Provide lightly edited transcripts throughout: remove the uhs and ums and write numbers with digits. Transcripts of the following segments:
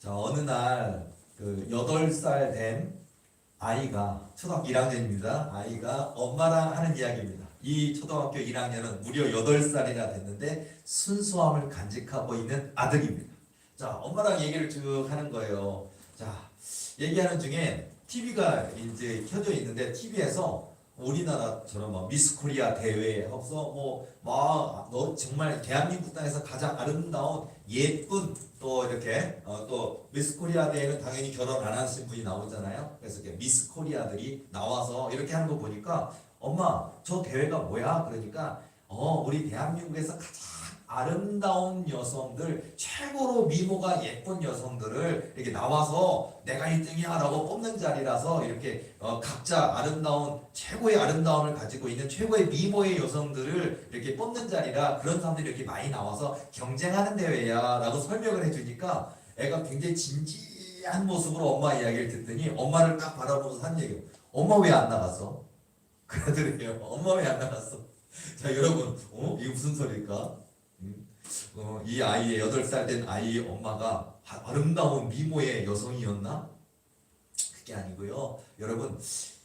자, 어느 날 그 8살 된 아이가 초등학교 1학년입니다. 아이가 엄마랑 하는 이야기입니다. 이 초등학교 1학년은 무려 8살이나 됐는데 순수함을 간직하고 있는 아들입니다. 자, 엄마랑 얘기를 쭉 하는 거예요. 자, 얘기하는 중에 TV가 이제 켜져 있는데 TV에서 우리나라처럼 뭐 미스 코리아 대회 하고서 너 정말 대한민국 땅에서 가장 아름다운 예쁜 또 이렇게 또 미스 코리아 대회는 당연히 결혼 안 하신 분이 나오잖아요. 그래서 이렇게 미스 코리아들이 나와서 이렇게 하는 거 보니까 엄마 저 대회가 뭐야? 그러니까 우리 대한민국에서 가장 아름다운 여성들, 최고로 미모가 예쁜 여성들을 이렇게 나와서 내가 1등이야 라고 뽑는 자리라서 이렇게 각자 아름다운, 최고의 아름다움을 가지고 있는 최고의 미모의 여성들을 이렇게 뽑는 자리라 그런 사람들이 이렇게 많이 나와서 경쟁하는 대회야 라고 설명을 해주니까 애가 굉장히 진지한 모습으로 엄마 이야기를 듣더니 엄마를 딱 바라보면서 한 얘기예요. 엄마 왜 안 나갔어? 그러더래요. 엄마 왜 안 나갔어? 자, 여러분, 이게 무슨 소리일까? 이 아이의 8살 된 아이의 엄마가 아름다운 미모의 여성이었나? 그게 아니고요. 여러분,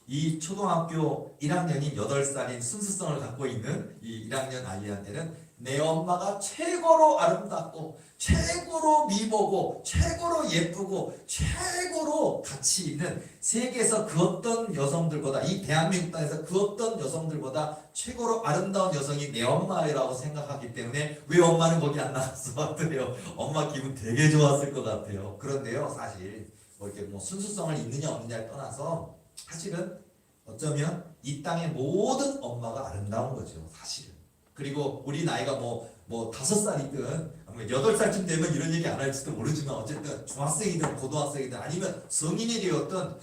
이 초등학교 1학년인 8살인 순수성을 갖고 있는 이 1학년 아이한테는 내 엄마가 최고로 아름답고 최고로 미모고 최고로 예쁘고 최고로 가치 있는 세계에서 그 어떤 여성들보다 이 대한민국 땅에서 그 어떤 여성들보다 최고로 아름다운 여성이 내 엄마라고 생각하기 때문에 왜 엄마는 거기 안 나갔어? 그래요. 엄마 기분 되게 좋았을 것 같아요. 그런데요, 사실 이렇게 순수성을 있느냐 없느냐를 떠나서 사실은 어쩌면 이 땅의 모든 엄마가 아름다운 거죠, 사실은. 그리고 우리 나이가 5살이든 8살쯤 되면 이런 얘기 안 할지도 모르지만 어쨌든 중학생이든 고등학생이든 아니면 성인이 되었던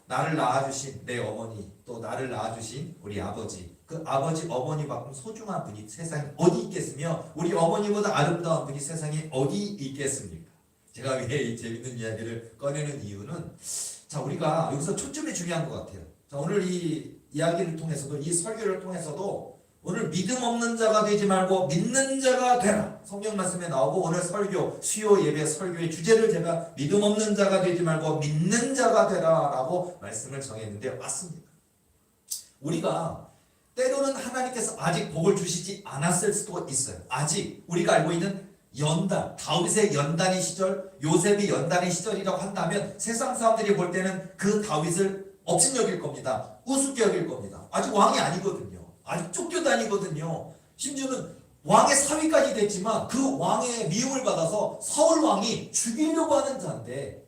나를 낳아주신 내 어머니 또 나를 낳아주신 우리 아버지 그 아버지 어머니만큼 소중한 분이 세상에 어디 있겠으며 우리 어머니보다 아름다운 분이 세상에 어디 있겠습니까? 제가 왜 이 재밌는 이야기를 꺼내는 이유는 자, 우리가 여기서 초점이 중요한 것 같아요. 자, 오늘 이 이야기를 통해서도 이 설교를 통해서도 오늘 믿음 없는 자가 되지 말고 믿는 자가 되라. 성경 말씀에 나오고 오늘 설교, 수요 예배 설교의 주제를 제가 믿음 없는 자가 되지 말고 믿는 자가 되라 라고 말씀을 정했는데 맞습니다. 우리가 때로는 하나님께서 아직 복을 주시지 않았을 수도 있어요. 아직 우리가 알고 있는 연단, 다윗의 연단의 시절, 요셉의 연단의 시절이라고 한다면 세상 사람들이 볼 때는 그 다윗을 업신여길 겁니다. 우습게 여길 겁니다. 아직 왕이 아니거든요. 아직 쫓겨다니거든요. 심지어는 왕의 사위까지 됐지만 그 왕의 미움을 받아서 사울 왕이 죽이려고 하는 자인데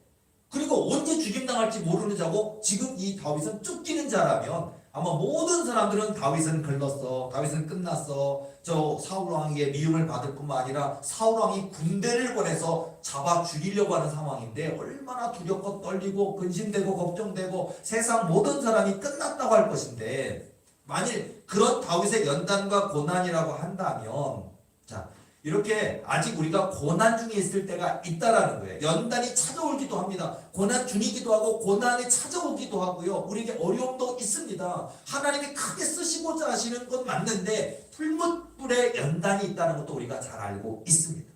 그리고 언제 죽임당할지 모르는 자고 지금 이 다윗은 쫓기는 자라면 아마 모든 사람들은 다윗은 글렀어. 다윗은 끝났어. 저 사울 왕에게 미움을 받을 뿐만 아니라 사울 왕이 군대를 보내서 잡아 죽이려고 하는 상황인데 얼마나 두렵고 떨리고 근심되고 걱정되고 세상 모든 사람이 끝났다고 할 것인데 만일 그런 다윗의 연단과 고난이라고 한다면 자 이렇게 아직 우리가 고난 중에 있을 때가 있다라는 거예요. 연단이 찾아오기도 합니다. 고난 중이기도 하고 고난이 찾아오기도 하고요. 우리에게 어려움도 있습니다. 하나님이 크게 쓰시고자 하시는 건 맞는데 풀무불에 연단이 있다는 것도 우리가 잘 알고 있습니다.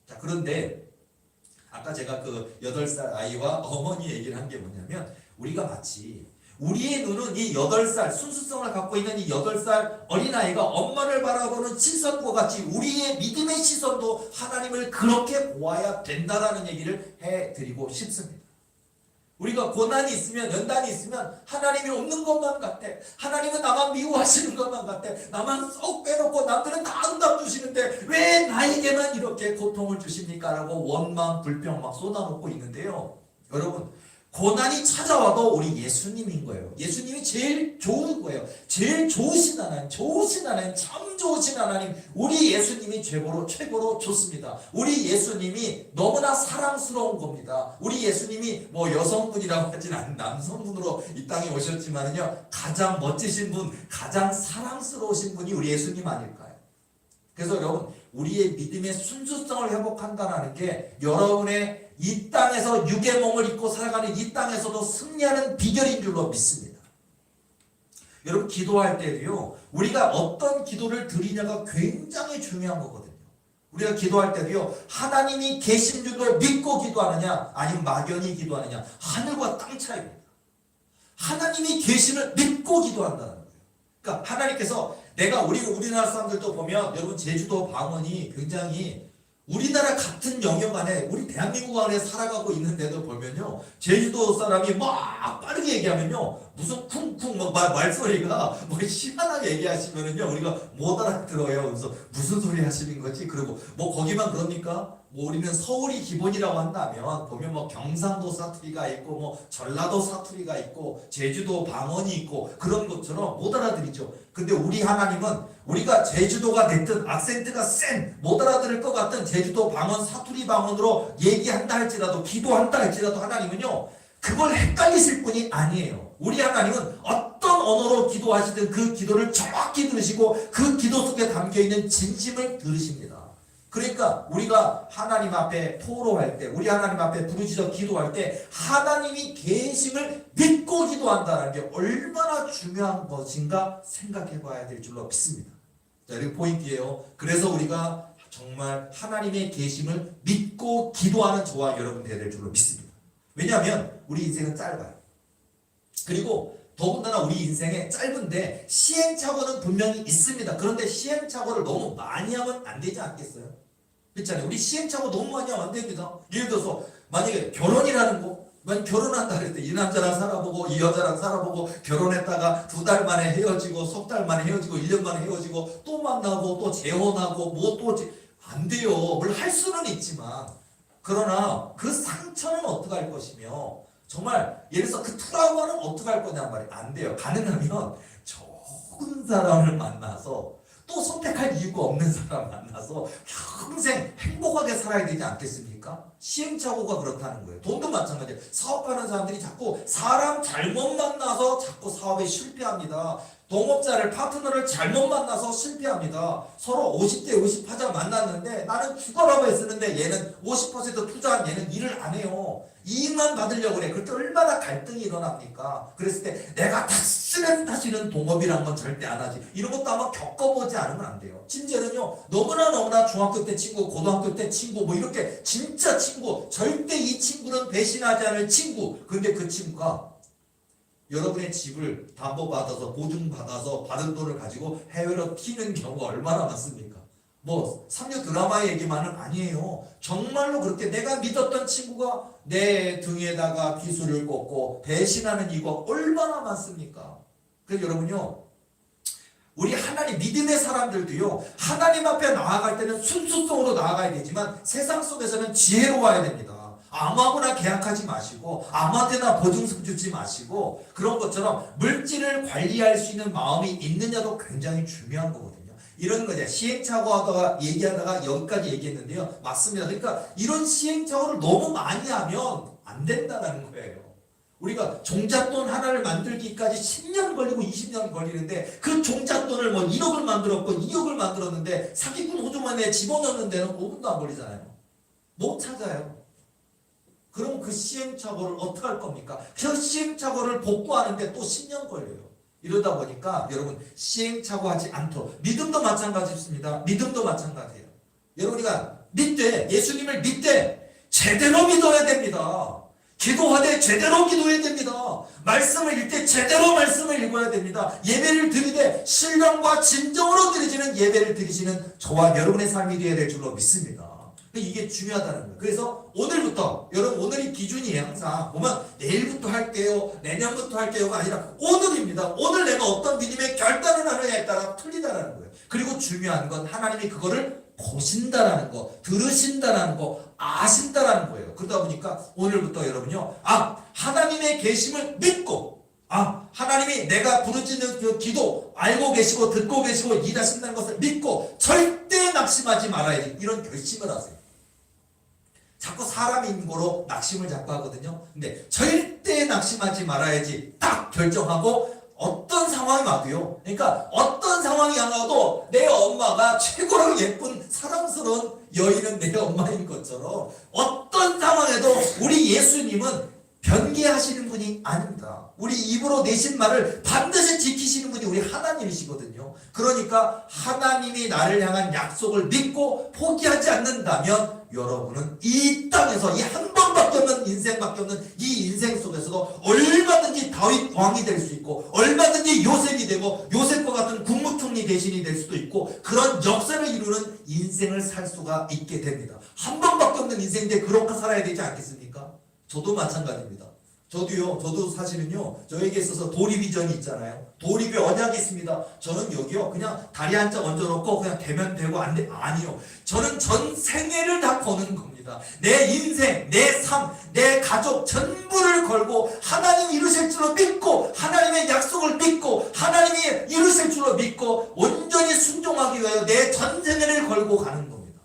자 그런데 아까 제가 그 8살 아이와 어머니 얘기를 한 게 뭐냐면 우리가 마치 우리의 눈은 이 8살 순수성을 갖고 있는 이 8살 어린아이가 엄마를 바라보는 시선과 같이 우리의 믿음의 시선도 하나님을 그렇게 보아야 된다라는 얘기를 해드리고 싶습니다. 우리가 고난이 있으면 연단이 있으면 하나님이 없는 것만 같아. 하나님은 나만 미워하시는 것만 같아. 나만 쏙 빼놓고 남들은 다 응답 주시는데 왜 나에게만 이렇게 고통을 주십니까? 라고 원망 불평 막 쏟아놓고 있는데요. 여러분 고난이 찾아와도 우리 예수님인 거예요. 예수님이 제일 좋은 거예요. 제일 좋으신 하나님, 참 좋으신 하나님. 우리 예수님이 최고로 좋습니다. 우리 예수님이 너무나 사랑스러운 겁니다. 우리 예수님이 여성분이라고 하진 않은 남성분으로 이 땅에 오셨지만은요, 가장 멋지신 분, 가장 사랑스러우신 분이 우리 예수님 아닐까요? 그래서 여러분, 우리의 믿음의 순수성을 회복한다는 게 여러분의 이 땅에서 육의 몸을 입고 살아가는 이 땅에서도 승리하는 비결인 줄로 믿습니다. 여러분 기도할 때도요. 우리가 어떤 기도를 드리냐가 굉장히 중요한 거거든요. 우리가 기도할 때도요, 하나님이 계신 줄로 믿고 기도하느냐 아니면 막연히 기도하느냐, 하늘과 땅 차이입니다. 하나님이 계심을 믿고 기도한다는 거예요. 그러니까 하나님께서, 내가 우리나라 사람들도 보면 여러분 제주도 방언이 굉장히 우리나라 같은 영역 안에, 우리 대한민국 안에 살아가고 있는데도 보면요, 제주도 사람이 막 빠르게 얘기하면요, 무슨 쿵쿵 막 말소리가 뭐 희한하게 얘기하시면은요, 우리가 못 알아들어요. 그래서 무슨 소리 하시는 거지? 그리고 뭐 거기만 그럽니까? 뭐 우리는 서울이 기본이라고 한다면 보면 뭐 경상도 사투리가 있고 뭐 전라도 사투리가 있고 제주도 방언이 있고 그런 것처럼 못 알아들이죠. 근데 우리 하나님은 우리가 제주도가 됐든 악센트가 센 못 알아들을 것 같은 제주도 방언 사투리 방언으로 얘기한다 할지라도 기도한다 할지라도 하나님은요, 그걸 헷갈리실 분이 아니에요. 우리 하나님은 어떤 언어로 기도하시든 그 기도를 정확히 들으시고 그 기도 속에 담겨있는 진심을 들으십니다. 그러니까 우리가 하나님 앞에 토로할 때, 우리 하나님 앞에 부르짖어 기도할 때 하나님이 계심을 믿고 기도한다는 게 얼마나 중요한 것인가 생각해 봐야 될 줄로 믿습니다. 자, 여기 포인트예요. 그래서 우리가 정말 하나님의 계심을 믿고 기도하는 저와 여러분 되어야 될 줄로 믿습니다. 왜냐하면 우리 인생은 짧아요. 그리고 더군다나 우리 인생에 짧은데 시행착오는 분명히 있습니다. 그런데 시행착오를 너무 많이 하면 안 되지 않겠어요? 그렇잖아요. 우리 시행착오 너무 많이 하면 안 됩니다. 예를 들어서 만약에 결혼이라는 거, 만약 결혼한다 그랬을 때 이 남자랑 살아보고 이 여자랑 살아보고 결혼했다가 2달 만에 헤어지고 석 달 만에 헤어지고 1년 만에 헤어지고 또 만나고 또 재혼하고 뭐 또 안 돼요. 뭘 할 수는 있지만, 그러나 그 상처는 어떻게 할 것이며, 정말 예를 들어서 그 트라우마는 어떻게 할 거냐 말이에요. 안 돼요. 가능하면 좋은 사람을 만나서, 또 선택할 이유가 없는 사람 만나서 평생 행복하게 살아야 되지 않겠습니까? 시행착오가 그렇다는 거예요. 돈도 마찬가지예요. 사업하는 사람들이 자꾸 사람 잘못 만나서 자꾸 사업에 실패합니다. 동업자를, 파트너를 잘못 만나서 실패합니다. 서로 50대 50 하자 만났는데 나는 죽어라고 했었는데 얘는 50% 투자한 얘는 일을 안 해요. 이익만 받으려고 그래. 그럴 때 얼마나 갈등이 일어납니까? 그랬을 때 내가 다시는 동업이란 건 절대 안 하지. 이런 것도 아마 겪어보지 않으면 안 돼요. 심지어는요, 너무나 중학교 때 친구, 고등학교 때 친구, 뭐 이렇게 진짜 친구, 절대 이 친구는 배신하지 않을 친구. 근데 그 친구가 여러분의 집을 담보받아서 보증받아서 받은 돈을 가지고 해외로 튀는 경우가 얼마나 많습니까? 뭐 삼류 드라마의 얘기만은 아니에요. 정말로 그렇게 내가 믿었던 친구가 내 등에다가 비수를 꽂고 배신하는 이유가 얼마나 많습니까? 그래서 여러분요, 우리 하나님 믿음의 사람들도요, 하나님 앞에 나아갈 때는 순수성으로 나아가야 되지만 세상 속에서는 지혜로워야 됩니다. 아무하고나 계약하지 마시고 아무한테나 보증금 주지 마시고, 그런 것처럼 물질을 관리할 수 있는 마음이 있느냐도 굉장히 중요한 거거든요. 이런 거죠. 시행착오 하다가 얘기하다가 여기까지 얘기했는데요, 맞습니다. 그러니까 이런 시행착오를 너무 많이 하면 안 된다는 거예요. 우리가 종잣돈 하나를 만들기까지 10년 걸리고 20년 걸리는데 그 종잣돈을 뭐 1억을 만들었고 2억을 만들었는데 사기꾼 호주머니에 집어넣는 데는 5분도 안 걸리잖아요. 못 찾아요. 그럼 그 시행착오를 어떻게 할 겁니까? 그 시행착오를 복구하는데 또 10년 걸려요. 이러다 보니까 여러분, 시행착오 하지 않도록, 믿음도 마찬가지입니다. 믿음도 마찬가지예요. 여러분이가 믿되, 예수님을 믿되 제대로 믿어야 됩니다. 기도하되 제대로 기도해야 됩니다. 말씀을 읽을 때 제대로 말씀을 읽어야 됩니다. 예배를 드리되 신령과 진정으로 드리시는 예배를 드리시는 저와 여러분의 삶이 되어야 될 줄로 믿습니다. 이게 중요하다는 거예요. 그래서 오늘부터, 여러분 오늘이 기준이에요. 항상 보면 내일부터 할게요, 내년부터 할게요가 아니라 오늘입니다. 오늘 내가 어떤 믿음의 결단을 하느냐에 따라 틀리다라는 거예요. 그리고 중요한 건 하나님이 그거를 보신다라는 거, 들으신다라는 거, 아신다라는 거예요. 그러다 보니까 오늘부터 여러분요, 하나님의 계심을 믿고, 하나님이 내가 부르짖는 그 기도 알고 계시고 듣고 계시고 일하신다는 것을 믿고 절대 낙심하지 말아야지, 이런 결심을 하세요. 자꾸 사람 인고로 낙심을 자꾸 하거든요. 근데 절대 낙심하지 말아야지 딱 결정하고, 어떤 상황이 와도요, 그러니까 어떤 상황이 와도 내 엄마가 최고로 예쁜 사랑스러운 여인은 내 엄마인 것처럼 어떤 상황에도 우리 예수님은 변개하시는 분이 아닙니다. 우리 입으로 내신 말을 반드시 지키시는 분이 우리 하나님이시거든요. 그러니까 하나님이 나를 향한 약속을 믿고 포기하지 않는다면 여러분은 이 땅에서 이 한 번밖에 없는 인생밖에 없는 이 인생 속에서도 얼마든지 다윗 왕이 될 수 있고 얼마든지 요셉이 되고 요셉과 같은 국무총리 대신이 될 수도 있고 그런 역사를 이루는 인생을 살 수가 있게 됩니다. 한 번밖에 없는 인생인데 그렇게 살아야 되지 않겠습니까? 저도 마찬가지입니다. 저도 사실은요, 저에게 있어서 도리비전이 있잖아요. 도리비 언약이 있습니다. 저는 여기요, 그냥 다리 한 짝 얹어놓고 그냥 되면 되고 안 돼. 아니요. 저는 전 생애를 다 거는 겁니다. 내 인생, 내 삶, 내 가족 전부를 걸고 하나님이 이루실 줄로 믿고 하나님의 약속을 믿고 하나님이 이루실 줄로 믿고 온전히 순종하기 위하여 내 전 생애를 걸고 가는 겁니다.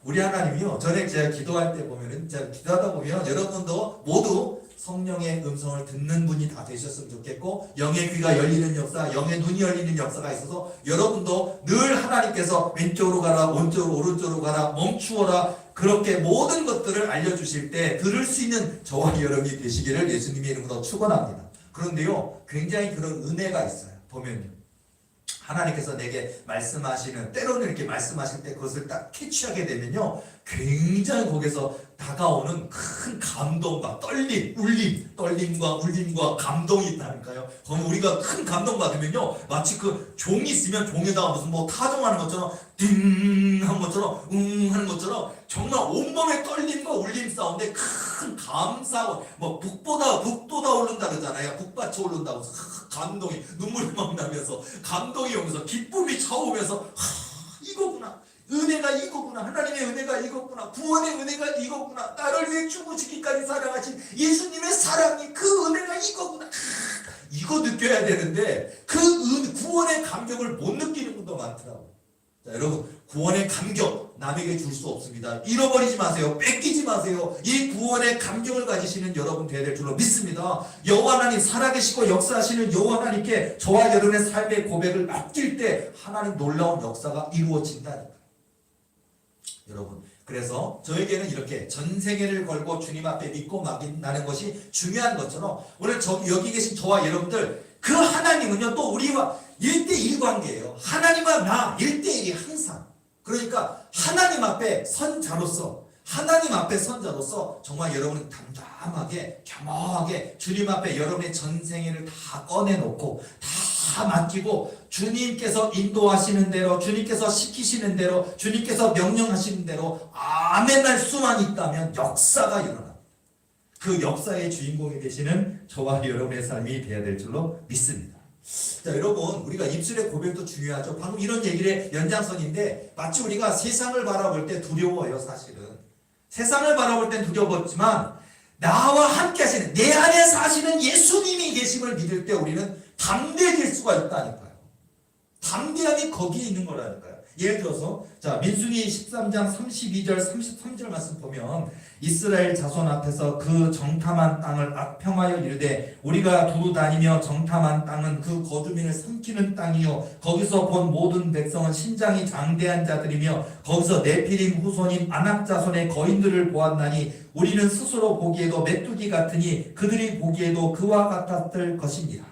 우리 하나님이요, 전에 제가 기도할 때 보면은, 제가 기도하다 보면 여러분도 모두 성령의 음성을 듣는 분이 다 되셨으면 좋겠고 영의 귀가 열리는 역사, 영의 눈이 열리는 역사가 있어서 여러분도 늘 하나님께서 왼쪽으로 가라, 오른쪽으로 가라, 멈추어라 그렇게 모든 것들을 알려주실 때 들을 수 있는 저와 여러분이 되시기를 예수님의 이름으로 축원합니다. 그런데요, 굉장히 그런 은혜가 있어요. 보면요, 하나님께서 내게 말씀하시는, 때로는 이렇게 말씀하실 때 그것을 딱 캐치하게 되면요, 굉장히 거기서 다가오는 큰 감동과 떨림, 떨림과 울림과 감동이 있다니까요. 그럼 우리가 큰 감동 받으면요, 마치 그 종이 있으면 종에다가 무슨 뭐 타종하는 것처럼 띵 하는 것처럼 하는 것처럼 정말 온몸의 떨림과 울림 싸움에 큰 감사와 뭐 북보다 오른다 그러잖아요. 북밭이 오른다고 감동이 눈물이 막 나면서 감동이 오면서 기쁨이 차오면서 이거구나. 은혜가 이거구나. 하나님의 은혜가 이거구나. 구원의 은혜가 이거구나. 나를 위해 죽으시기까지 사랑하신 예수님의 사랑이 그 은혜가 이거구나. 이거 느껴야 되는데 그 구원의 감격을 못 느끼는 분도 많더라고요. 자, 여러분, 구원의 감격 남에게 줄 수 없습니다. 잃어버리지 마세요. 뺏기지 마세요. 이 구원의 감격을 가지시는 여러분 되어야 될 줄로 믿습니다. 여호와 하나님, 살아계시고 역사하시는 여호와 하나님께 저와 여러분의 삶의 고백을 맡길 때 하나님 놀라운 역사가 이루어진다니까. 여러분, 그래서 저에게는 이렇게 전생애를 걸고 주님 앞에 믿고 맡긴다는 것이 중요한 것처럼 오늘 여기 계신 저와 여러분들, 그 하나님은요 또 우리와 1대1 관계예요. 하나님과 나 1대1이 항상. 그러니까 하나님 앞에 선자로서 정말 여러분은 담담하게 겸허하게 주님 앞에 여러분의 전생애를 다 꺼내놓고 다 맡기고 주님께서 인도하시는 대로, 주님께서 시키시는 대로, 주님께서 명령하시는 대로 아멘 할 수만 있다면 역사가 일어납니다. 그 역사의 주인공이 되시는 저와 여러분의 삶이 되어야 될 줄로 믿습니다. 자, 여러분, 우리가 입술의 고백도 중요하죠. 방금 이런 얘기의 연장선인데 마치 우리가 세상을 바라볼 때 두려워요. 사실은 세상을 바라볼 땐 두려웠지만 나와 함께 하시는, 내 안에 사시는 예수님이 계심을 믿을 때 우리는 담대해질 수가 있다니까요. 담대함이 거기에 있는 거라니까요. 예를 들어서 자, 민수기 13장 32절 33절 말씀 보면 이스라엘 자손 앞에서 그 정탐한 땅을 악평하여 이르되 우리가 두루 다니며 정탐한 땅은 그 거주민을 삼키는 땅이요 거기서 본 모든 백성은 신장이 장대한 자들이며 거기서 네피림 후손인 아낙 자손의 거인들을 보았나니 우리는 스스로 보기에도 메뚜기 같으니 그들이 보기에도 그와 같았을 것입니다.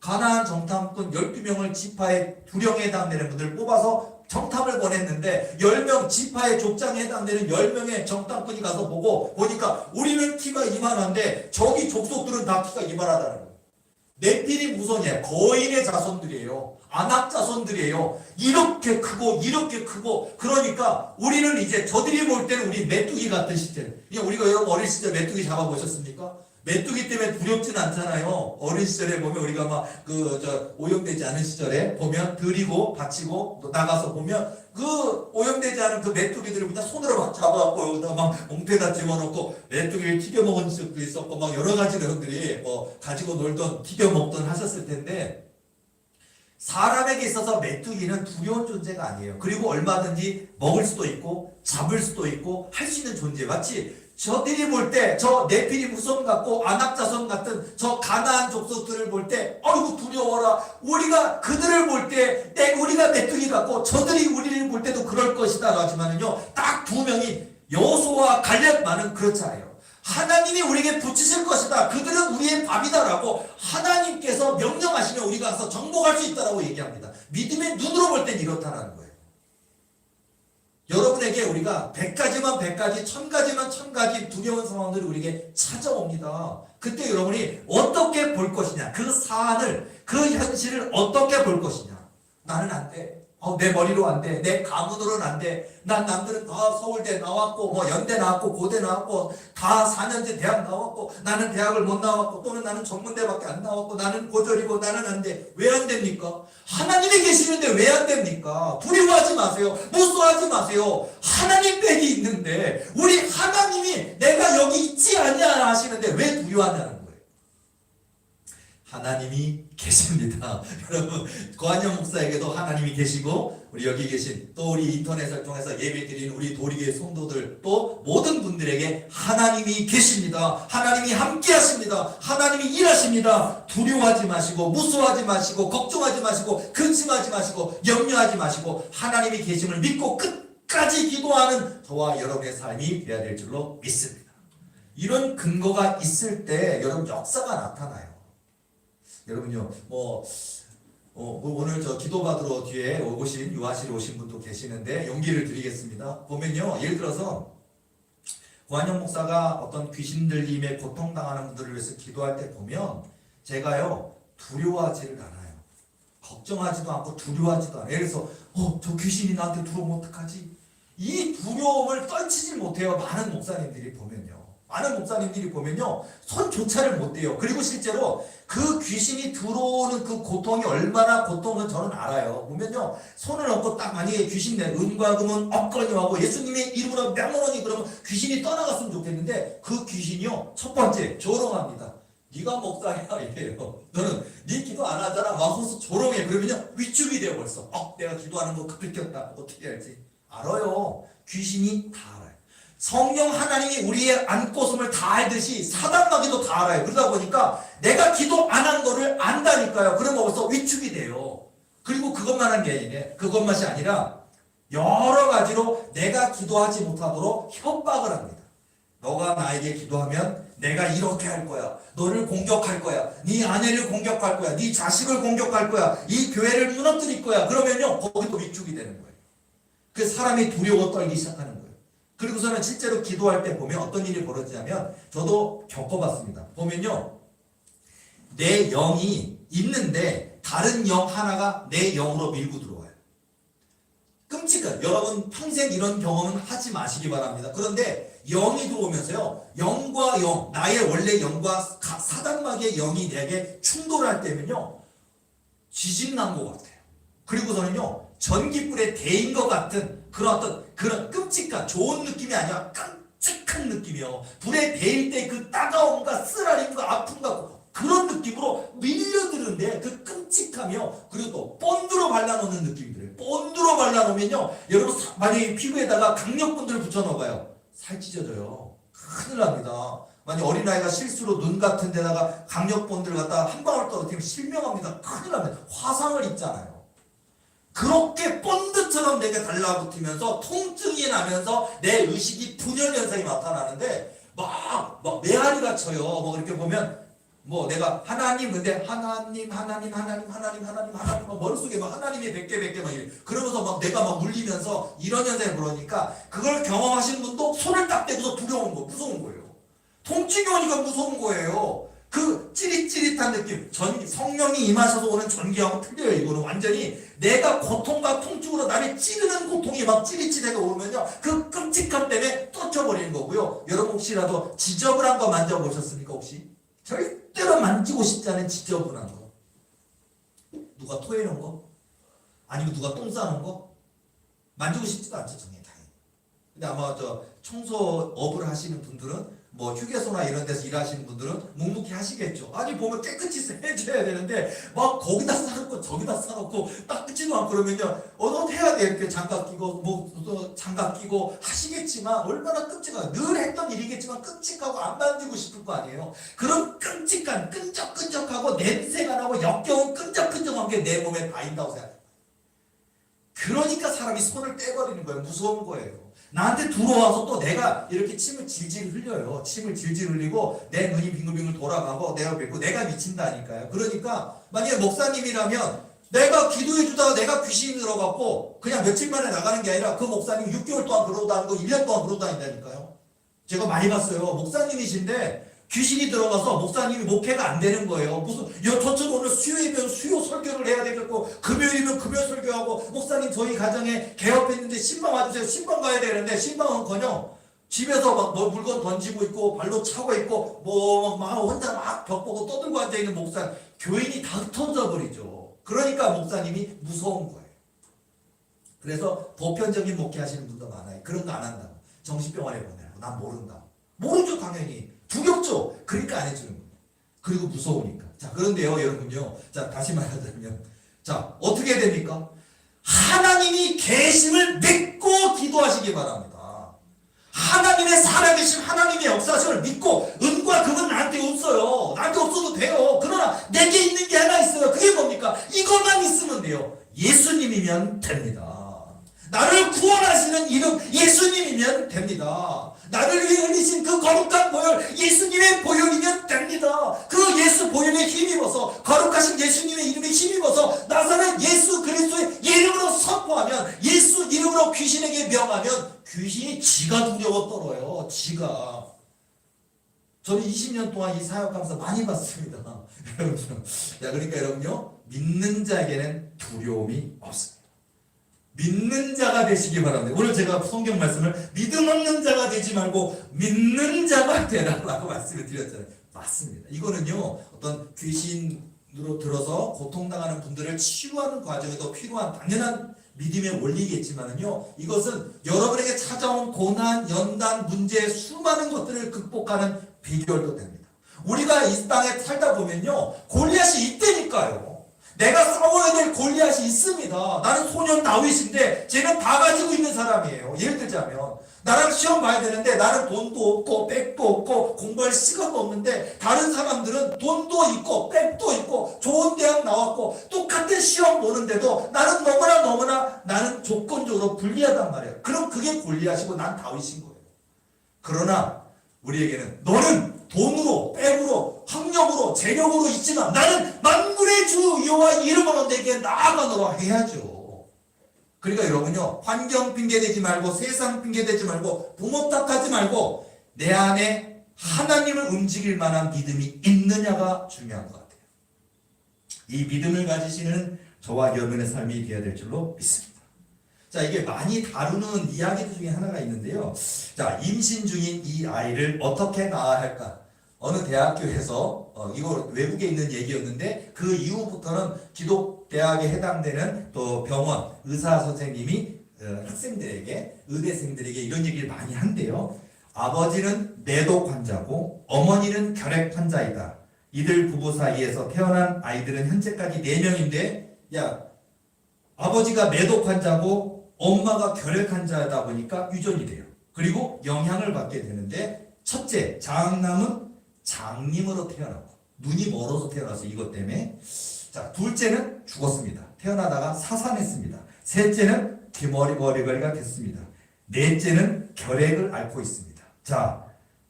가나안 정탐꾼 12명을 지파의 두령에 해당되는 분들 뽑아서 정탐을 보냈는데 10명 지파의 족장에 해당되는 10명의 정탐꾼이 가서 보니까 우리는 키가 이만한데 저기 족속들은 다 키가 이만하다는 거예요. 네피림 후손이에요. 거인의 자손들이에요. 아낙 자손들이에요. 이렇게 크고 그러니까 우리는 이제 저들이 볼 때는 우리 메뚜기 같은 시절. 우리가 여러분 어린 시절 메뚜기 잡아보셨습니까? 메뚜기 때문에 두렵진 않잖아요. 어린 시절에 보면 우리가 막 오염되지 않은 시절에 보면 들이고 받치고 나가서 보면 그 오염되지 않은 그 메뚜기들을 그냥 손으로 막 잡아갖고 여기다 막 몽태에다 집어넣고 메뚜기를 튀겨먹은 적도 있었고 막 여러 가지 여러분들이 뭐 가지고 놀던 튀겨먹던 하셨을 텐데 사람에게 있어서 메뚜기는 두려운 존재가 아니에요. 그리고 얼마든지 먹을 수도 있고 잡을 수도 있고 할 수 있는 존재. 마치 저들이 볼 때 저 네피림 후손 같고 아낙 자손 같은 저 가나안 족속들을 볼 때 어이구 두려워라. 우리가 그들을 볼 때 우리가 메뚜기 같고 저들이 우리를 볼 때도 그럴 것이다 하지만은요 딱 두 명이 여호수아와 갈렙만은 그렇지 않아요. 하나님이 우리에게 붙이실 것이다. 그들은 우리의 밥이다라고 하나님께서 명령하시면 우리가 가서 정복할 수 있다라고 얘기합니다. 믿음의 눈으로 볼 땐 이렇다라는 거예요. 여러분에게 우리가 100가지만 100가지, 1000가지만 1000가지 두려운 상황들이 우리에게 찾아옵니다. 그때 여러분이 어떻게 볼 것이냐, 그 사안을, 그 현실을 어떻게 볼 것이냐. 나는 안 돼. 내 머리로 안 돼. 내 가문으로는 안 돼. 난 남들은 다 서울대 나왔고, 연대 나왔고, 고대 나왔고, 다 4년제 대학 나왔고, 나는 대학을 못 나왔고, 또는 나는 전문대밖에 안 나왔고, 나는 고졸이고, 나는 안 돼. 왜 안 됩니까? 하나님이 계시는데 왜 안 됩니까? 두려워하지 마세요. 무서워하지 마세요. 하나님 댁이 있는데, 우리 하나님이 내가 여기 있지 않냐 하시는데 왜 두려워하냐는 거예요. 하나님이 계십니다. 여러분, 고한영 목사에게도 하나님이 계시고, 우리 여기 계신 또 우리 인터넷을 통해서 예배 드리는 우리 도리교회 성도들, 또 모든 분들에게 하나님이 계십니다. 하나님이 함께 하십니다. 하나님이 일하십니다. 두려워하지 마시고, 무서워하지 마시고, 걱정하지 마시고, 근심하지 마시고, 염려하지 마시고, 하나님이 계심을 믿고 끝까지 기도하는 저와 여러분의 삶이 되어야 될 줄로 믿습니다. 이런 근거가 있을 때 여러분 역사가 나타나요. 여러분요, 오늘 저 기도받으러 뒤에 오신, 유아실에 오신 분도 계시는데 용기를 드리겠습니다. 보면요, 예를 들어서 고한영 목사가 어떤 귀신 들림에 고통당하는 분들을 위해서 기도할 때 보면 제가요, 두려워하지를 않아요. 걱정하지도 않고 두려워하지도 않아요. 예를 들어서 저 귀신이 나한테 들어오면 어떡하지? 이 두려움을 떨치지 못해요. 많은 목사님들이 보면요. 손조차를 못 대요. 그리고 실제로 그 귀신이 들어오는 그 고통이 얼마나 고통은 저는 알아요. 보면요, 손을 얹고 딱 만약에 귀신 내 은과 금은 없거니하고 예수님의 이름으로 명령하니 그러면 귀신이 떠나갔으면 좋겠는데 그 귀신이요, 첫 번째 조롱합니다. 네가 목사야 이래요. 너는 네 기도 안 하잖아. 막 호수 조롱해. 그러면요, 위축이 돼요. 벌써 내가 기도하는 거 들켰다. 어떻게 할지 알아요. 귀신이 다 알아요. 성령 하나님이 우리의 안고슴을 다 알듯이 사단마귀도 다 알아요. 그러다 보니까 내가 기도 안 한 거를 안다니까요. 그러면 벌써 위축이 돼요. 그리고 그것만이 아니라 여러 가지로 내가 기도하지 못하도록 협박을 합니다. 너가 나에게 기도하면 내가 이렇게 할 거야. 너를 공격할 거야. 네 아내를 공격할 거야. 네 자식을 공격할 거야. 이 교회를 무너뜨릴 거야. 그러면요, 거기도 위축이 되는 거예요. 그 사람이 두려워 떨기 시작하는 거예요. 그리고서는 실제로 기도할 때 보면 어떤 일이 벌어지냐면, 저도 겪어봤습니다. 보면요, 내 영이 있는데 다른 영 하나가 내 영으로 밀고 들어와요. 끔찍한, 여러분 평생 이런 경험은 하지 마시기 바랍니다. 그런데 영이 들어오면서요, 영과 영, 나의 원래 영과 사단마귀의 영이 내게 충돌할 때면요, 지진 난 것 같아요. 그리고서는요, 전기불에 데인 것 같은 그런 끔찍한, 좋은 느낌이 아니라 끔찍한 느낌이요. 불에 데일 때 그 따가움과 쓰라림과 아픔과 그런 느낌으로 밀려드는데 그 끔찍하며, 그리고 또 본드로 발라놓는 느낌들이에요. 본드로 발라놓으면요, 여러분 만약에 피부에다가 강력본드를 붙여넣어봐요. 살 찢어져요. 큰일 납니다. 만약 어린아이가 실수로 눈 같은 데다가 강력본드를 갖다가 한 방울 떨어뜨리면 실명합니다. 큰일 납니다. 화상을 입잖아요. 그렇게 본드처럼 내게 달라붙으면서 통증이 나면서 내 의식이 분열 현상이 나타나는데 막 메아리가 쳐요. 이렇게 보면 내가 하나님, 근데 하나님 머릿속에 막 하나님의 100개 막 이래. 그러면서 막 내가 막 물리면서 이런 현상이 벌어지니까 그걸 경험하신 분도 손을 딱 대고서 무서운 거예요. 통증이 오니까 무서운 거예요. 그 찌릿찌릿한 느낌, 성령이 임하셔서 오는 전기하고 틀려요. 이거는 완전히 내가 고통과 통증으로 나를 찌르는 고통이 막 찌릿찌릿하게 오면요, 그 끔찍함 때문에 떨쳐버리는 거고요. 여러분 혹시라도 지저분한 거 만져보셨습니까? 혹시? 절대로 만지고 싶지 않은 지저분한 거. 누가 토해놓은 거? 아니면 누가 똥 싸는 거? 만지고 싶지도 않죠, 당연히. 근데 아마 청소업을 하시는 분들은 휴게소나 이런 데서 일하시는 분들은 묵묵히 하시겠죠. 아니 보면 깨끗이 해줘야 되는데 막 거기다 싸놓고 저기다 싸놓고 닦지도 않고 그러면요, 어떻게 해야 돼? 이렇게 장갑 끼고 하시겠지만 얼마나 끔찍하고, 늘 했던 일이겠지만 끔찍하고 안 만지고 싶을 거 아니에요. 그런 끔찍한, 끈적끈적하고 냄새가 나고 역겨운 끈적끈적한 게 내 몸에 닿인다고 생각해요. 그러니까 사람이 손을 떼버리는 거예요. 무서운 거예요. 나한테 들어와서 또 내가 이렇게 침을 질질 흘려요. 침을 질질 흘리고 내 눈이 빙글빙글 돌아가고 내가 뵙고 내가 미친다니까요. 그러니까 만약에 목사님이라면 내가 기도해 주다가 내가 귀신이 들어갔고 그냥 며칠 만에 나가는 게 아니라 그 목사님 6개월 동안 그러고 다니고 1년 동안 그러고 다닌다니까요. 제가 많이 봤어요. 목사님이신데 귀신이 들어가서 목사님이 목회가 안 되는 거예요. 무슨 저처럼 오늘 수요일이면 수요 설교를 해야 되겠고 금요일이면 금요 설교하고 목사님 저희 가정에 개업했는데 신방 와주세요. 신방 가야 되는데 신방은커녕 집에서 막 뭐 물건 던지고 있고 발로 차고 있고 막 혼자 막 벽 보고 떠들고 앉아 있는 목사 교인이 다 흩어져 버리죠. 그러니까 목사님이 무서운 거예요. 그래서 보편적인 목회 하시는 분도 많아요. 그런 거 안 한다고 정신병원에 보내라고. 난 모른다. 모르죠 당연히. 두렵죠. 그러니까 안 해주는 거예요. 그리고 무서우니까. 자 그런데요 여러분요. 자 다시 말하자면 자 어떻게 됩니까? 하나님이 계심을 믿고 기도하시기 바랍니다. 하나님의 살아계신 하나님의 역사심을 믿고 은과 금은 나한테 없어요. 나한테 없어도 돼요. 그러나 내게 있는 게 하나 있어요. 그게 뭡니까? 이것만 있으면 돼요. 예수님이면 됩니다. 나를 구원하시는 이름 예수님이면 됩니다. 나를 위해 흘리신 그 거룩한 보혈 예수님의 보혈이면 됩니다. 그 예수 보혈에 힘입어서 거룩하신 예수님의 이름에 힘입어서 나사렛 예수 그리스도의 이름으로 선포하면 예수 이름으로 귀신에게 명하면 귀신이 지가 두려워 떨어요. 지가. 저는 20년 동안 이 사역하면서 많이 봤습니다. 자, 그러니까 여러분요 믿는 자에게는 두려움이 없습니다. 믿는 자가 되시기 바랍니다. 오늘 제가 성경 말씀을 믿음 없는 자가 되지 말고 믿는 자가 되라고 말씀을 드렸잖아요. 맞습니다. 이거는요 어떤 귀신으로 들어서 고통당하는 분들을 치유하는 과정에도 필요한 당연한 믿음의 원리겠지만은요 이것은 여러분에게 찾아온 고난, 연단, 문제 수많은 것들을 극복하는 비결도 됩니다. 우리가 이 땅에 살다 보면요 골리앗이 있다니까요. 내가 싸워야 될 골리앗이 있습니다. 나는 소년 다윗인데 쟤는 다 가지고 있는 사람이에요. 예를 들자면 나랑 시험 봐야 되는데 나는 돈도 없고 백도 없고 공부할 시간도 없는데 다른 사람들은 돈도 있고 백도 있고 좋은 대학 나왔고 똑같은 시험 보는데도 나는 너무나 나는 조건적으로 불리하단 말이에요. 그럼 그게 골리앗이고 난 다윗인 거예요. 그러나 우리에게는 너는 돈으로, 백으로, 학력으로, 재력으로 있지만 나는 만군의 주 여호와 이름으로 내게 나아가노라 해야죠. 그러니까 여러분요 환경 핑계대지 말고 세상 핑계대지 말고 부모 탓하지 말고 내 안에 하나님을 움직일 만한 믿음이 있느냐가 중요한 것 같아요. 이 믿음을 가지시는 저와 여러분의 삶이 되어야 될 줄로 믿습니다. 자 이게 많이 다루는 이야기 중에 하나가 있는데요. 자 임신 중인 이 아이를 어떻게 낳아야 할까? 어느 대학교에서 이거 외국에 있는 얘기였는데 그 이후부터는 기독대학에 해당되는 또 병원 의사 선생님이 학생들에게 의대생들에게 이런 얘기를 많이 한대요. 아버지는 매독 환자고 어머니는 결핵 환자이다. 이들 부부 사이에서 태어난 아이들은 현재까지 4명인데 야 아버지가 매독 환자고 엄마가 결핵 환자다 보니까 유전이 돼요. 그리고 영향을 받게 되는데 첫째 장남은 장님으로 태어나고 눈이 멀어서 태어나서 이것 때문에 자 둘째는 죽었습니다. 태어나다가 사산했습니다. 셋째는 귀머리가 됐습니다. 넷째는 결핵을 앓고 있습니다. 자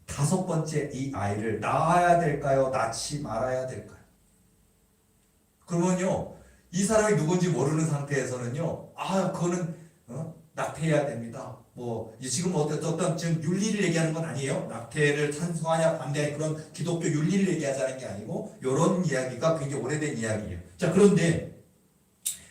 다섯 번째 이 아이를 낳아야 될까요? 낳지 말아야 될까요? 그러면요 이 사람이 누군지 모르는 상태에서는요 그거는 낙태해야 됩니다. 뭐 지금 어떤 지금 윤리를 얘기하는 건 아니에요. 낙태를 찬성하냐 반대하냐 그런 기독교 윤리를 얘기하자는 게 아니고 이런 이야기가 굉장히 오래된 이야기예요. 자 그런데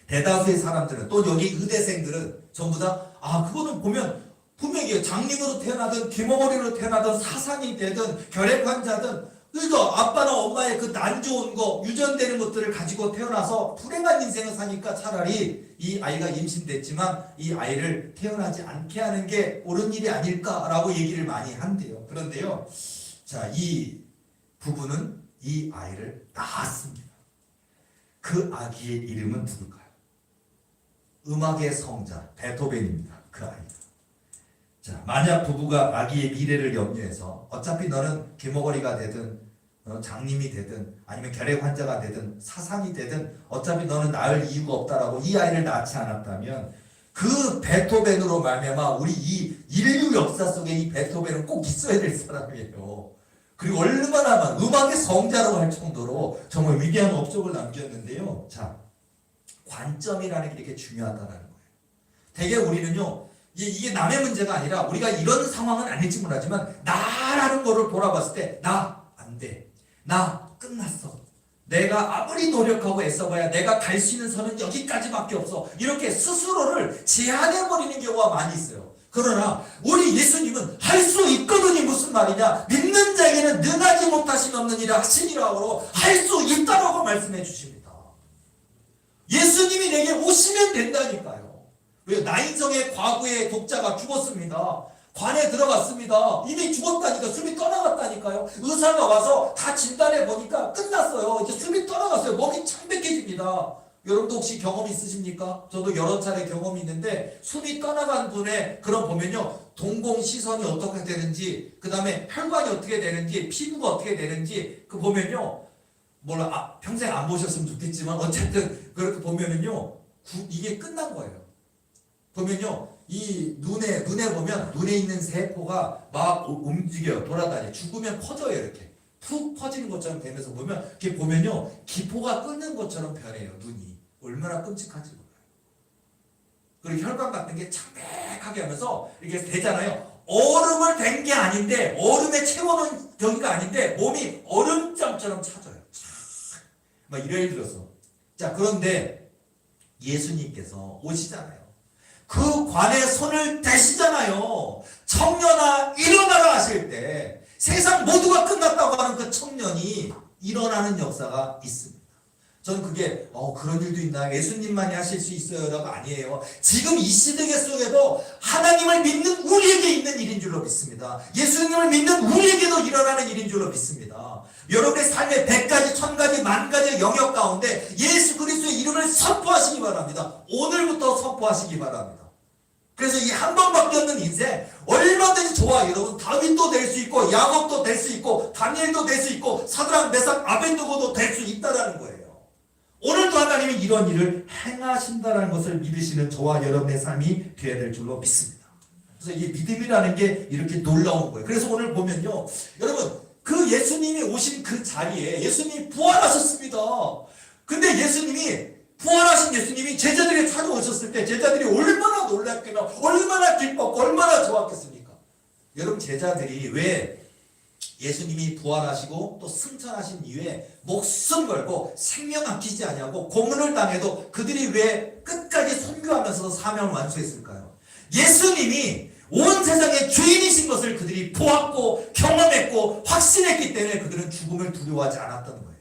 대다수의 사람들은 또 여기 의대생들은 전부 다 그거는 보면 분명히 장님으로 태어나든 귀머거리로 태어나든 사상이 되든 결핵 환자든 그러니까 아빠나 엄마의 그 난 좋은 거 유전되는 것들을 가지고 태어나서 불행한 인생을 사니까 차라리 이 아이가 임신됐지만 이 아이를 태어나지 않게 하는 게 옳은 일이 아닐까라고 얘기를 많이 한대요. 그런데요 자 이 부부는 이 아이를 낳았습니다. 그 아기의 이름은 누굴까요? 음악의 성자 베토벤입니다. 그 아이가. 자, 만약 부부가 아기의 미래를 염려해서 어차피 너는 귀머거리가 되든 장님이 되든 아니면 결핵 환자가 되든 사상이 되든 어차피 너는 낳을 이유가 없다라고 이 아이를 낳지 않았다면 그 베토벤으로 말미암아 우리 이 인류 역사 속에 이 베토벤은 꼭 있어야 될 사람이에요. 그리고 얼마나 많은 음악의 성자라고 할 정도로 정말 위대한 업적을 남겼는데요. 자, 관점이라는 게 이렇게 중요하다는 거예요. 대개 우리는요, 이게 남의 문제가 아니라 우리가 이런 상황은 아닐지 모르지만 나라는 거를 돌아봤을 때 나 안 돼. 나 끝났어. 내가 아무리 노력하고 애써봐야 내가 갈 수 있는 선은 여기까지밖에 없어. 이렇게 스스로를 제한해버리는 경우가 많이 있어요. 그러나 우리 예수님은 할 수 있거든이 무슨 말이냐? 믿는 자에게는 능하지 못하신 없는 일을 하시니라고 할 수 있다라고 말씀해 주십니다. 예수님이 내게 오시면 된다니까요. 왜? 나인성의 과거의 독자가 죽었습니다. 관에 들어갔습니다. 이미 죽었다니까, 숨이 떠나갔다니까요. 의사가 와서 다 진단해 보니까 끝났어요. 이제 숨이 떠나갔어요. 목이 창백해집니다. 여러분도 혹시 경험 있으십니까? 저도 여러 차례 경험이 있는데 숨이 떠나간 분의 그런 보면요, 동공 시선이 어떻게 되는지, 그 다음에 혈관이 어떻게 되는지, 피부가 어떻게 되는지 그 보면요, 몰라, 평생 안 보셨으면 좋겠지만 어쨌든 그렇게 보면은요, 이게 끝난 거예요. 보면요, 이 눈에 보면 눈에 있는 세포가 막 움직여 돌아다니. 죽으면 퍼져요. 이렇게 푹 퍼지는 것처럼 되면서 보면 이렇게 보면요, 기포가 끓는 것처럼 변해요. 눈이 얼마나 끔찍한지 몰라요. 그리고 혈관 같은 게 창백하게 하면서 이렇게 되잖아요. 얼음을 댄 게 아닌데, 얼음에 채워놓은 경기가 아닌데 몸이 얼음장처럼 차져요. 막 이럴 들어서. 자, 그런데 예수님께서 오시잖아요. 그 관에 손을 대시잖아요. 청년아 일어나라 하실 때 세상 모두가 끝났다고 하는 그 청년이 일어나는 역사가 있습니다. 저는 그게 그런 일도 있나, 예수님만이 하실 수 있어요라가 아니에요. 지금 이 시대 속에도 하나님을 믿는 우리에게 있는 일인 줄로 믿습니다. 예수님을 믿는 우리에게도 일어나는 일인 줄로 믿습니다. 여러분의 삶의 100가지, 1000가지, 10,000가지의 영역 가운데 예수 그리스도의 이름을 선포하시기 바랍니다. 오늘부터 선포하시기 바랍니다. 그래서 이 한 번밖에 없는 인생 얼마든지 좋아. 여러분, 다윗도 될 수 있고 야곱도 될 수 있고 다니엘도 될 수 있고 사드락 메삭 아벤느고도 될 수 있다라는 거예요. 오늘도 하나님이 이런 일을 행하신다는 것을 믿으시는 저와 여러분의 삶이 되어야 될 줄로 믿습니다. 그래서 이 믿음이라는 게 이렇게 놀라운 거예요. 그래서 오늘 보면요, 여러분, 그 예수님이 오신 그 자리에 예수님이 부활하셨습니다. 근데 예수님이 부활하신 예수님이 제자들이 찾아오셨을 때 제자들이 얼마나 놀랐겠나, 얼마나 기뻤고 얼마나 좋았겠습니까? 여러분, 제자들이 왜 예수님이 부활하시고 또 승천하신 이후에 목숨 걸고 생명 아끼지 아니하고 고문을 당해도 그들이 왜 끝까지 선교하면서 사명을 완수했을까요? 예수님이 온 세상의 주인이신 것을 그들이 보았고 경험했고 확신했기 때문에 그들은 죽음을 두려워하지 않았던 거예요.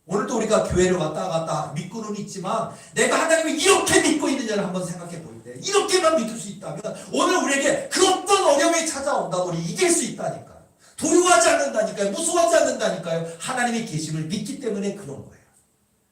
오늘도 우리가 교회를 왔다 갔다 믿고는 있지만 내가 하나님을 이렇게 믿고 있느냐를 한번 생각해 볼 때, 이렇게만 믿을 수 있다면 오늘 우리에게 그 어떤 어려움이 찾아온다도 우리 이길 수 있다니까요. 두려워하지 않는다니까요. 무서워하지 않는다니까요. 하나님의 계심을 믿기 때문에 그런 거예요.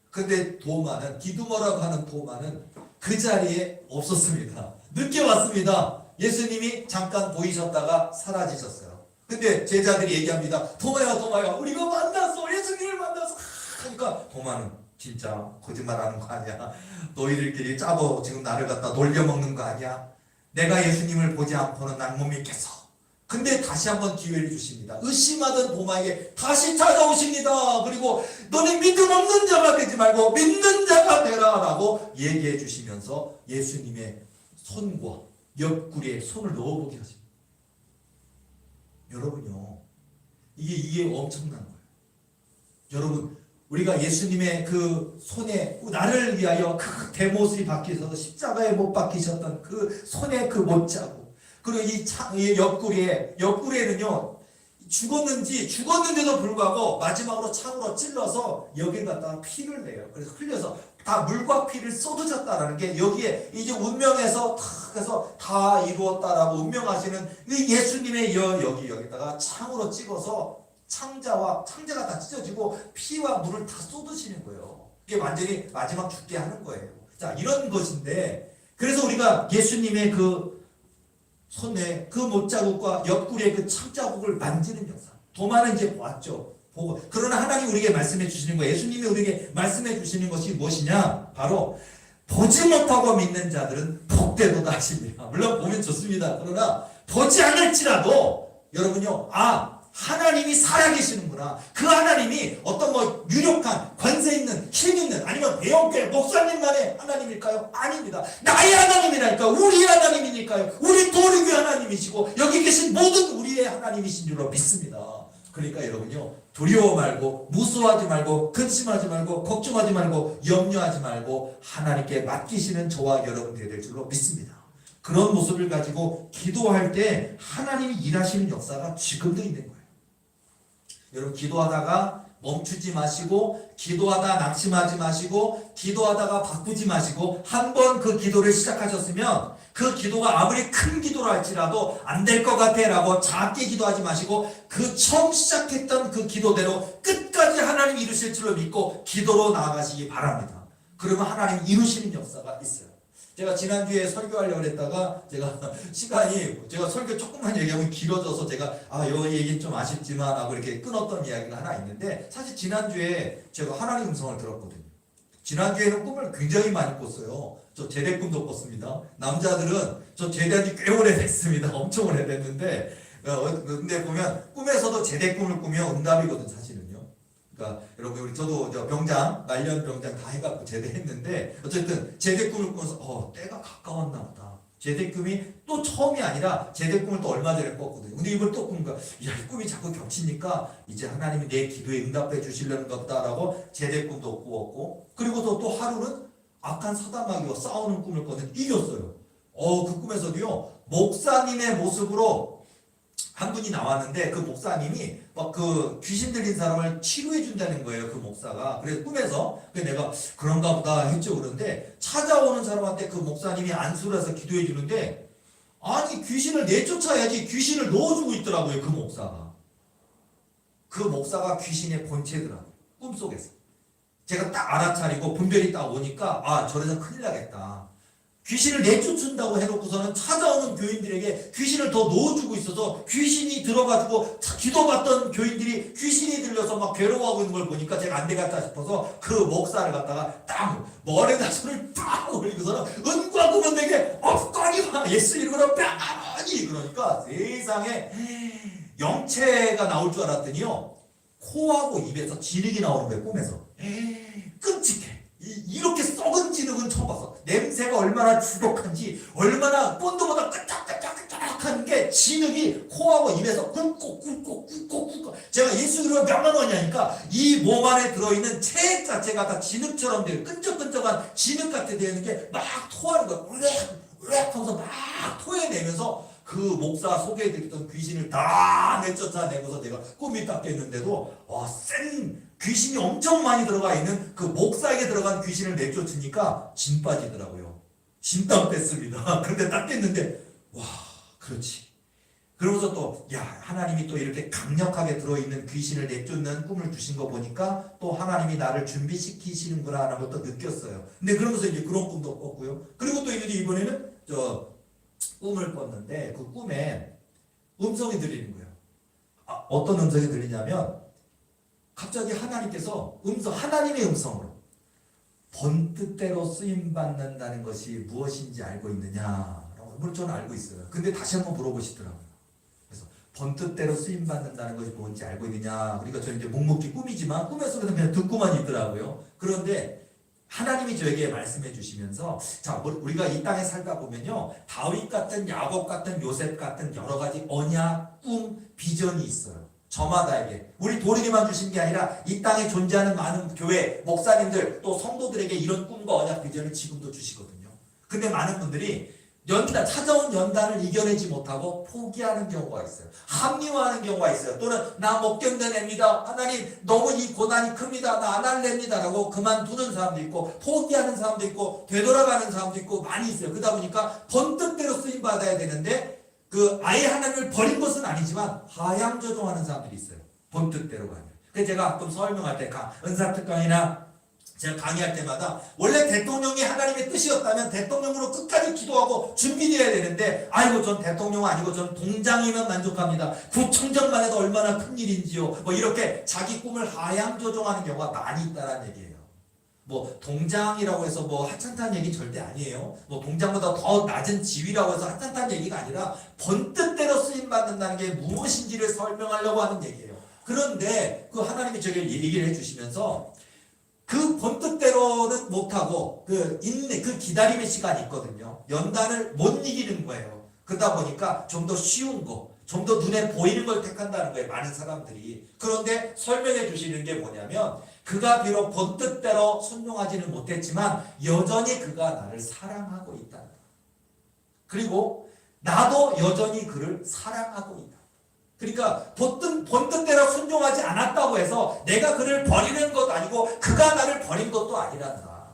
근데 도마는, 디두머라고 하는 도마는 그 자리에 없었습니다. 늦게 왔습니다. 예수님이 잠깐 보이셨다가 사라지셨어요. 근데 제자들이 얘기합니다. 도마야, 도마야, 우리가 만났어. 예수님을 만났어. 하니까 도마는 진짜 거짓말하는 거 아니야? 너희들끼리 짜고 지금 나를 갖다 놀려먹는 거 아니야? 내가 예수님을 보지 않고는 난 못 믿겠어. 근데 다시 한번 기회를 주십니다. 의심하던 도마에게 다시 찾아오십니다. 그리고 너네 믿음 없는 자가 되지 말고 믿는 자가 되라 라고 얘기해 주시면서 예수님의 손과 옆구리에 손을 넣어보게 하십니다. 여러분요, 이게 엄청난 거예요. 여러분, 우리가 예수님의 그 손에, 나를 위하여 그 대못이 박히셔서 십자가에 못 박히셨던 그 손에 그 못자국, 그리고 이 옆구리에는요, 죽었는데도 불구하고 마지막으로 창으로 찔러서 여기를 갖다가 피를 내요. 그래서 흘려서 다 물과 피를 쏟으셨다라는 게 여기에 이제 운명에서 탁 해서 다 이루었다라고 운명하시는 이 예수님의 여기다가 창으로 찍어서 창자가 다 찢어지고 피와 물을 다 쏟으시는 거예요. 이게 완전히 마지막 죽게 하는 거예요. 자, 이런 것인데, 그래서 우리가 예수님의 그 손에 그 못자국과 옆구리에 그 창자국을 만지는 역사. 도마는 이제 보았죠. 보고. 그러나 하나님 우리에게 말씀해 주시는 거예요. 예수님이 우리에게 말씀해 주시는 것이 무엇이냐? 바로 보지 못하고 믿는 자들은 복되도다 하십니다. 물론 보면 좋습니다. 그러나 보지 않을지라도 여러분요, 하나님이 살아계시는구나. 그 하나님이 어떤 유력한 권세 있는 힘 있는 아니면 대형교회 목사님만의 하나님일까요? 아닙니다. 나의 하나님이랄까? 우리의 하나님이니까요. 우리 도리교회 하나님이시고 여기 계신 모든 우리의 하나님이신 줄로 믿습니다. 그러니까 여러분요, 두려워 말고 무서워하지 말고 근심하지 말고 걱정하지 말고 염려하지 말고 하나님께 맡기시는 저와 여러분들이 될 줄로 믿습니다. 그런 모습을 가지고 기도할 때 하나님이 일하시는 역사가 지금도 있는 거예요. 여러분, 기도하다가 멈추지 마시고, 기도하다 낙심하지 마시고, 기도하다가 바꾸지 마시고, 한번 그 기도를 시작하셨으면 그 기도가 아무리 큰 기도라 할지라도 안 될 것 같아 라고 작게 기도하지 마시고, 그 처음 시작했던 그 기도대로 끝까지 하나님 이루실 줄로 믿고 기도로 나아가시기 바랍니다. 그러면 하나님 이루시는 역사가 있어요. 제가 지난주에 설교하려고 했다가 제가 설교 조금만 얘기하면 길어져서 제가 이 얘기는 좀 아쉽지만 하고 이렇게 끊었던 이야기가 하나 있는데, 사실 지난주에 제가 하나님 음성을 들었거든요. 지난주에는 꿈을 굉장히 많이 꿨어요. 저 제대꿈도 꿨습니다. 남자들은 저 제대한 지 꽤 오래됐습니다. 엄청 오래됐는데, 근데 보면 꿈에서도 제대꿈을 꾸면 응답이거든, 사실은요. 그러니까 여러분, 저도 말년 병장 다 해갖고 제대했는데, 어쨌든 제대꿈을 꾸면서 때가 가까웠나 보다. 제대꿈이 또 처음이 아니라 제대꿈을 또 얼마 전에 꿨거든요. 근데 이걸 또 꾸니까 이 꿈이 자꾸 겹치니까 이제 하나님이 내 기도에 응답해 주시려는 것다라고 제대꿈도 꾸었고, 그리고 또 하루는 악한 사단마귀와 싸우는 꿈을 꿨는데 이겼어요. 그 꿈에서도요, 목사님의 모습으로 한 분이 나왔는데, 그 목사님이 막 그 귀신 들린 사람을 치료해 준다는 거예요, 그 목사가. 그래서 꿈에서 내가 그런가 보다 했죠. 그런데 찾아오는 사람한테 그 목사님이 안수를 해서 기도해 주는데, 아니 귀신을 내쫓아야지 귀신을 넣어주고 있더라고요, 그 목사가. 그 목사가 귀신의 본체더라고요, 꿈속에서. 제가 딱 알아차리고 분별이 딱 오니까 저래서 큰일 나겠다. 귀신을 내쫓는다고 해놓고서는 찾아오는 교인들에게 귀신을 더 넣어주고 있어서 귀신이 들어가지고 기도받던 교인들이 귀신이 들려서 막 괴로워하고 있는 걸 보니까 제가 안 되겠다 싶어서 그 목사를 갖다가 딱 머리에다 손을 빡 올리고서는 은과 금은 내게 없거니와 예수 이름으로 뼈니, 그러니까 세상에 영체가 나올 줄 알았더니요, 코하고 입에서 진흙이 나오는 거예요, 꿈에서. 끔찍해. 이렇게 썩은 진흙은 처음 봤어. 냄새가 얼마나 주독한지, 얼마나 본드보다 끄적끄적끄적한 게 진흙이 코하고 입에서 꿀꺽꿀꺽꿀꺽꿀꺽. 제가 예수 이름으로 명령하냐니까 이 몸 안에 들어있는 체 자체가 다 진흙처럼 돼요. 끈적끈적한 진흙 같아 되는 게 막 토하는 거야. 으렉 하면서 막 토해내면서 그 목사 소개해드렸던 귀신을 다 내쫓아내고서 내가 꿈이 딱 깼는데도 센 귀신이 엄청 많이 들어가 있는 그 목사에게 들어간 귀신을 내쫓으니까 진 빠지더라고요. 진땀 뺐습니다. 그런데 딱 깼는데 그렇지. 그러면서 또 하나님이 또 이렇게 강력하게 들어있는 귀신을 내쫓는 꿈을 주신 거 보니까 또 하나님이 나를 준비시키시는구나 하는 것도 느꼈어요. 근데 그러면서 이제 그런 꿈도 꿨고요. 그리고 또 이번에는 꿈을 꿨는데 그 꿈에 음성이 들리는 거예요. 어떤 음성이 들리냐면 갑자기 하나님께서 하나님의 음성으로 번뜻대로 쓰임받는다는 것이 무엇인지 알고 있느냐? 물론 저는 알고 있어요. 근데 다시 한번 물어보시더라고요. 그래서 번뜻대로 쓰임받는다는 것이 뭔지 알고 있느냐? 그러니까 저는 이제 묵묵히 꿈이지만 꿈에서 그냥 듣고만 있더라고요. 그런데 하나님이 저에게 말씀해 주시면서, 우리가 이 땅에 살다 보면요, 다윗 같은, 야곱 같은, 요셉 같은 여러 가지 언약, 꿈, 비전이 있어요. 저마다에게. 우리 도리님만 주신 게 아니라 이 땅에 존재하는 많은 교회, 목사님들, 또 성도들에게 이런 꿈과 언약, 비전을 지금도 주시거든요. 근데 많은 분들이 찾아온 연단을 이겨내지 못하고 포기하는 경우가 있어요. 합리화하는 경우가 있어요. 또는 나 못 견뎌냅니다. 하나님 너무 이 고난이 큽니다. 나 안 할랍니다. 라고 그만두는 사람도 있고, 포기하는 사람도 있고, 되돌아가는 사람도 있고 많이 있어요. 그러다 보니까 번뜩대로 쓰임받아야 되는데 아예 하나님을 버린 것은 아니지만 하향조종하는 사람들이 있어요. 번뜩대로가 아니라. 그래서 제가 가끔 설명할 때 은사특강이나 제가 강의할 때마다 원래 대통령이 하나님의 뜻이었다면 대통령으로 끝까지 기도하고 준비되어야 되는데, 전 대통령 아니고 전 동장이면 만족합니다. 구청장만 해도 얼마나 큰일인지요. 이렇게 자기 꿈을 하향조종하는 경우가 많이 있다는 얘기예요. 뭐 동장이라고 해서 뭐 하찮다는 얘기 절대 아니에요. 뭐 동장보다 더 낮은 지위라고 해서 하찮다는 얘기가 아니라 번뜻대로 쓰임 받는다는 게 무엇인지를 설명하려고 하는 얘기예요. 그런데 그 하나님이 저에게 얘기를 해주시면서 그 번뜻대로는 못하고 그 기다림의 시간이 있거든요. 연단을 못 이기는 거예요. 그러다 보니까 좀 더 쉬운 거, 좀 더 눈에 보이는 걸 택한다는 거예요. 많은 사람들이. 그런데 설명해 주시는 게 뭐냐면 그가 비록 본뜻대로 순종하지는 못했지만 여전히 그가 나를 사랑하고 있다. 그리고 나도 여전히 그를 사랑하고 있다. 그러니까 본뜻대로 순종하지 않았다고 해서 내가 그를 버리는 것도 아니고 그가 나를 버린 것도 아니란다.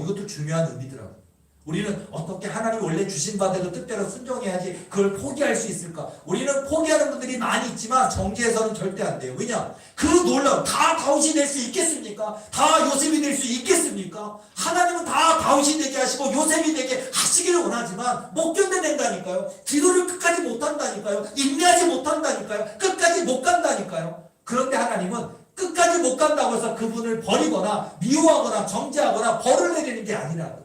이것도 중요한 의미더라고요. 우리는 어떻게 하나님이 원래 주신 바대로 뜻대로 순종해야지 그걸 포기할 수 있을까? 우리는 포기하는 분들이 많이 있지만 정지에서는 절대 안 돼요. 왜냐? 그 놀라움 다 다윗이 될 수 있겠습니까? 다 요셉이 될 수 있겠습니까? 하나님은 다 다윗이 되게 하시고 요셉이 되게 하시기를 원하지만 못 견뎌낸다니까요. 기도를 끝까지 못한다니까요. 인내하지 못한다니까요. 끝까지 못 간다니까요. 그런데 하나님은 끝까지 못 간다고 해서 그분을 버리거나 미워하거나 정죄하거나 벌을 내리는 게 아니라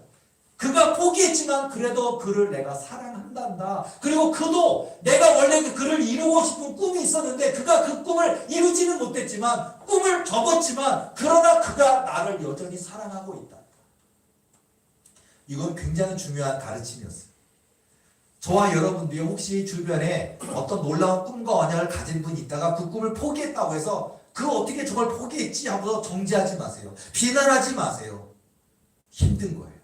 그가 포기했지만 그래도 그를 내가 사랑한단다. 그리고 그도 내가 원래 그를 이루고 싶은 꿈이 있었는데 그가 그 꿈을 이루지는 못했지만 꿈을 접었지만 그러나 그가 나를 여전히 사랑하고 있다. 이건 굉장히 중요한 가르침이었어요. 저와 여러분들이 혹시 주변에 어떤 놀라운 꿈과 언약을 가진 분이 있다가 그 꿈을 포기했다고 해서 그 어떻게 저걸 포기했지 하고서 정죄하지 마세요. 비난하지 마세요. 힘든 거예요.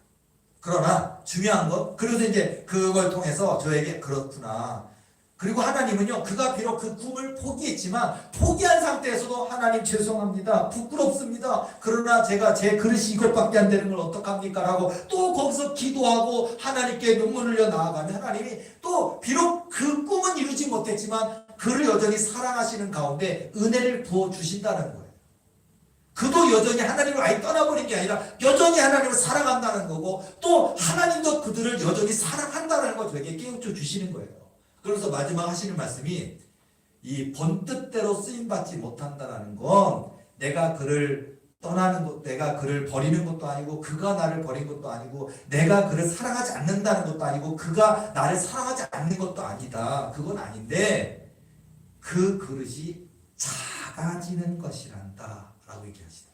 그러나 중요한 건 그래서 이제 그걸 통해서 저에게 그렇구나. 그리고 하나님은요 그가 비록 그 꿈을 포기했지만 포기한 상태에서도 하나님 죄송합니다. 부끄럽습니다. 그러나 제가 제 그릇이 이것밖에 안 되는 걸 어떡합니까? 라고 또 거기서 기도하고 하나님께 눈물 흘려 나아가면 하나님이 또 비록 그 꿈은 이루지 못했지만 그를 여전히 사랑하시는 가운데 은혜를 부어주신다는 거예요. 그도 여전히 하나님을 아예 떠나버린 게 아니라 여전히 하나님을 사랑한다는 거고 또 하나님도 그들을 여전히 사랑한다는 걸 저에게 깨우쳐 주시는 거예요. 그래서 마지막 하시는 말씀이 이 본뜻대로 쓰임받지 못한다는 건 내가 그를 떠나는 것, 내가 그를 버리는 것도 아니고 그가 나를 버린 것도 아니고 내가 그를 사랑하지 않는다는 것도 아니고 그가 나를 사랑하지 않는 것도 아니다. 그건 아닌데 그 그릇이 작아지는 것이란다 라고 얘기하시다.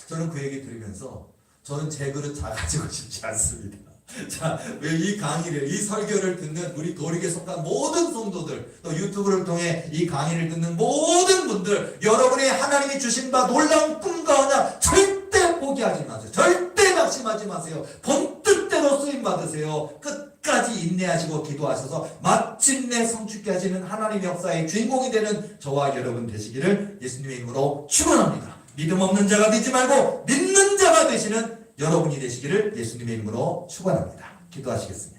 저는 그 얘기 들으면서 저는 제 그릇 작아지고 싶지 않습니다. 자, 왜 이 강의를, 이 설교를 듣는 우리 도리에 속한 모든 성도들, 또 유튜브를 통해 이 강의를 듣는 모든 분들, 여러분의 하나님이 주신 바 놀라운 꿈과 언약 절대 포기하지 마세요. 절대 낙심하지 마세요. 본뜻대로 쓰임 받으세요. 끝까지 인내하시고 기도하셔서 마침내 성취케 하시는 하나님의 역사의 주인공이 되는 저와 여러분 되시기를 예수님의 이름으로 축원합니다. 믿음 없는 자가 되지 말고 믿는 자가 되시는 여러분이 되시기를 예수님의 이름으로 축원합니다. 기도하시겠습니다.